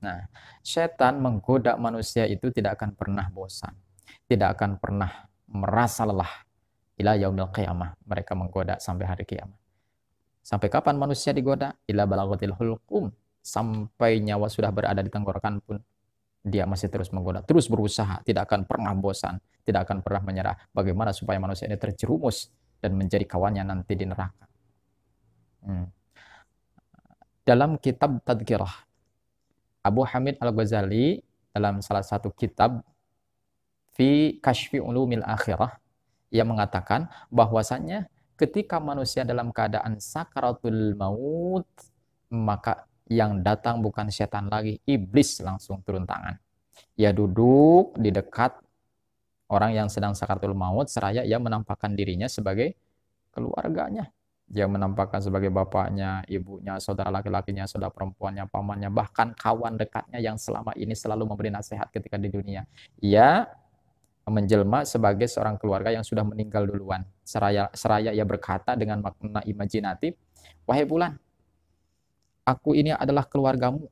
Nah, setan menggoda manusia itu tidak akan pernah bosan, tidak akan pernah merasa lelah. Ila yaumil qiyamah, mereka menggoda sampai hari kiamat. Sampai kapan manusia digoda? Ila balaghatil hulqum, sampai nyawa sudah berada di tenggorokan pun dia masih terus menggoda, terus berusaha, tidak akan pernah bosan, tidak akan pernah menyerah. Bagaimana supaya manusia ini terjerumus dan menjadi kawannya nanti di neraka. Hmm. Dalam kitab Tadkirah, Abu Hamid Al-Ghazali dalam salah satu kitab Fi Kashfi Ulumil Akhirah, ia mengatakan bahwasannya ketika manusia dalam keadaan sakaratul maut, maka yang datang bukan setan lagi, iblis langsung turun tangan. Ia duduk di dekat orang yang sedang sakaratul maut, seraya ia menampakkan dirinya sebagai keluarganya. Dia menampakkan sebagai bapaknya, ibunya, saudara laki-lakinya, saudara perempuannya, pamannya, bahkan kawan dekatnya yang selama ini selalu memberi nasihat ketika di dunia. Ia menjelma sebagai seorang keluarga yang sudah meninggal duluan. Seraya ia berkata dengan makna imajinatif, wahai Fulan, aku ini adalah keluargamu.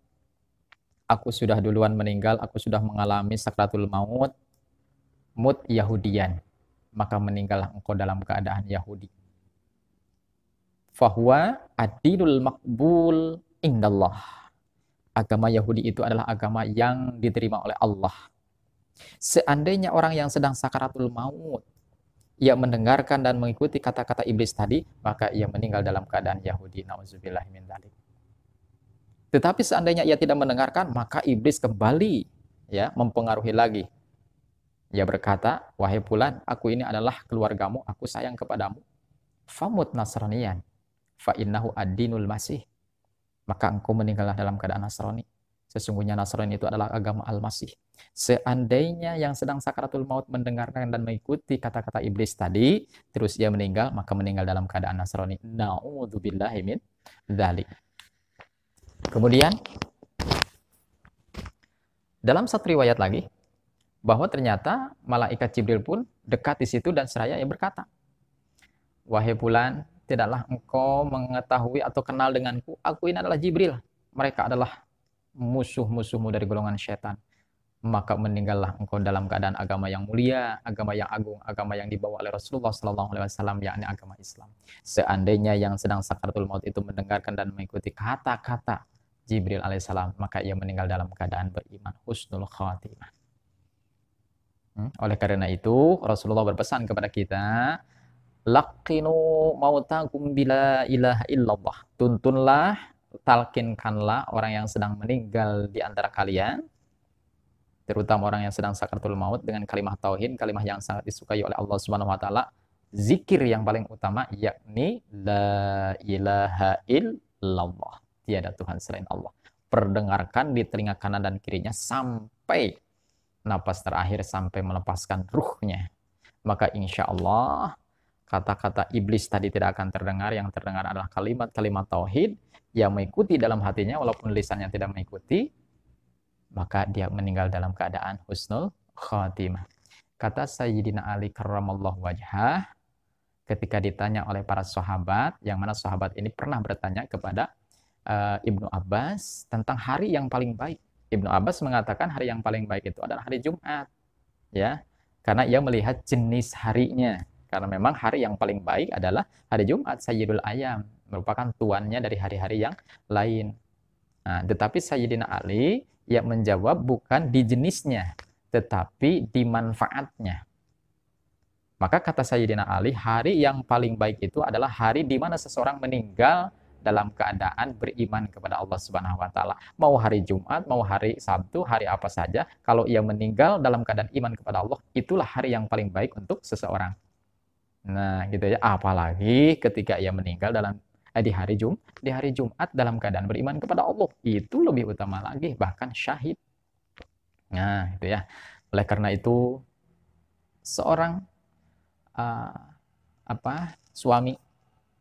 Aku sudah duluan meninggal, aku sudah mengalami sakratul maut, mut Yahudian. Maka meninggallah engkau dalam keadaan Yahudi. Fahuwa adilul makbul indallah. Agama Yahudi itu adalah agama yang diterima oleh Allah. Seandainya orang yang sedang sakaratul maut, ia mendengarkan dan mengikuti kata-kata iblis tadi, maka ia meninggal dalam keadaan Yahudi. Nauzubillah min dzalik. Tetapi seandainya ia tidak mendengarkan, maka iblis kembali ya mempengaruhi lagi. Ia berkata, wahai Fulan, aku ini adalah keluargamu, aku sayang kepadamu. Famut Nasraniyan, fa innahu ad-dinul masih. Maka engkau meninggallah dalam keadaan Nasrani. Sesungguhnya Nasrani itu adalah agama Al-Masih. Seandainya yang sedang sakaratul maut mendengarkan dan mengikuti kata-kata iblis tadi, terus ia meninggal, maka meninggal dalam keadaan Nasrani. Na'udzubillahi min dzalik. Kemudian, dalam satu riwayat lagi, bahwa ternyata malaikat Jibril pun dekat di situ dan seraya ia berkata, wahai Fulan, tidaklah engkau mengetahui atau kenal denganku, aku ini adalah Jibril. Mereka adalah musuh-musuhmu dari golongan setan. Maka meninggallah engkau dalam keadaan agama yang mulia, agama yang agung, agama yang dibawa oleh Rasulullah SAW, yakni agama Islam. Seandainya yang sedang sakaratul maut itu mendengarkan dan mengikuti kata-kata Jibril alaihissalam, maka ia meninggal dalam keadaan beriman, husnul khatimah. Oleh karena itu, Rasulullah berpesan kepada kita, laqinu mautakum bila ilaha illallah. Tuntunlah, talkinkanlah orang yang sedang meninggal di antara kalian, terutama orang yang sedang sakaratul maut, dengan kalimat tauhid, kalimat yang sangat disukai oleh Allah Subhanahu wa taala, zikir yang paling utama yakni la ilaha illallah. Tiada Tuhan selain Allah. Perdengarkan di telinga kanan dan kirinya sampai napas terakhir, sampai melepaskan ruhnya. Maka insya Allah kata-kata iblis tadi tidak akan terdengar. Yang terdengar adalah kalimat-kalimat tauhid yang mengikuti dalam hatinya, walaupun lisannya tidak mengikuti, maka dia meninggal dalam keadaan husnul khatimah. Kata Sayyidina Ali karramallahu wajhah, ketika ditanya oleh para sahabat, yang mana sahabat ini pernah bertanya kepada Ibnu Abbas tentang hari yang paling baik. Ibnu Abbas mengatakan hari yang paling baik itu adalah hari Jumat, ya, karena ia melihat jenis harinya. Karena memang hari yang paling baik adalah hari Jumat, Sayyidul Ayam, merupakan tuannya dari hari-hari yang lain. Nah, tetapi Sayyidina Ali ia menjawab bukan di jenisnya, tetapi di manfaatnya. Maka kata Sayyidina Ali, hari yang paling baik itu adalah hari di mana seseorang meninggal dalam keadaan beriman kepada Allah Subhanahu wa taala. Mau hari Jumat, mau hari Sabtu, hari apa saja, kalau ia meninggal dalam keadaan iman kepada Allah, itulah hari yang paling baik untuk seseorang. Nah, gitu ya. Apalagi ketika ia meninggal di hari Jumat dalam keadaan beriman kepada Allah, itu lebih utama lagi, bahkan syahid. Nah, itu ya. Oleh karena itu, seorang suami,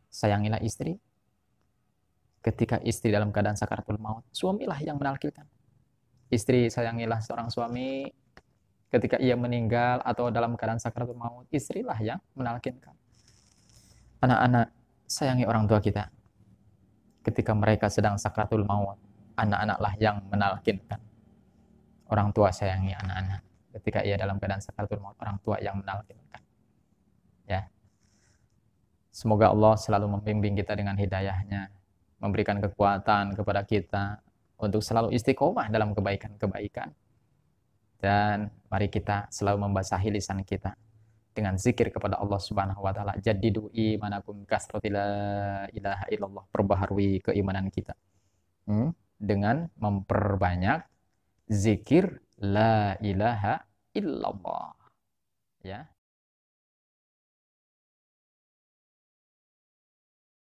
sayangilah istri. Ketika istri dalam keadaan sakaratul maut, suamilah yang menalkinkan. Istri sayangilah seorang suami ketika ia meninggal atau dalam keadaan sakaratul maut, istrilah yang menalkinkan. Anak-anak, sayangi orang tua kita ketika mereka sedang sakaratul maut. anak-anaklah yang menalkinkan. Orang tua sayangi anak-anak. Ketika ia dalam keadaan sakaratul maut, orang tua yang menalkinkan. Ya. Semoga Allah selalu membimbing kita dengan hidayahnya, memberikan kekuatan kepada kita untuk selalu istiqomah dalam kebaikan-kebaikan. Dan mari kita selalu membasahi lisan kita dengan zikir kepada Allah Subhanahu wa taala. Jaddidu imanakum kasrati la ilaha illallah. Perbaharui keimanan kita. Dengan memperbanyak zikir la ilaha illallah. Ya.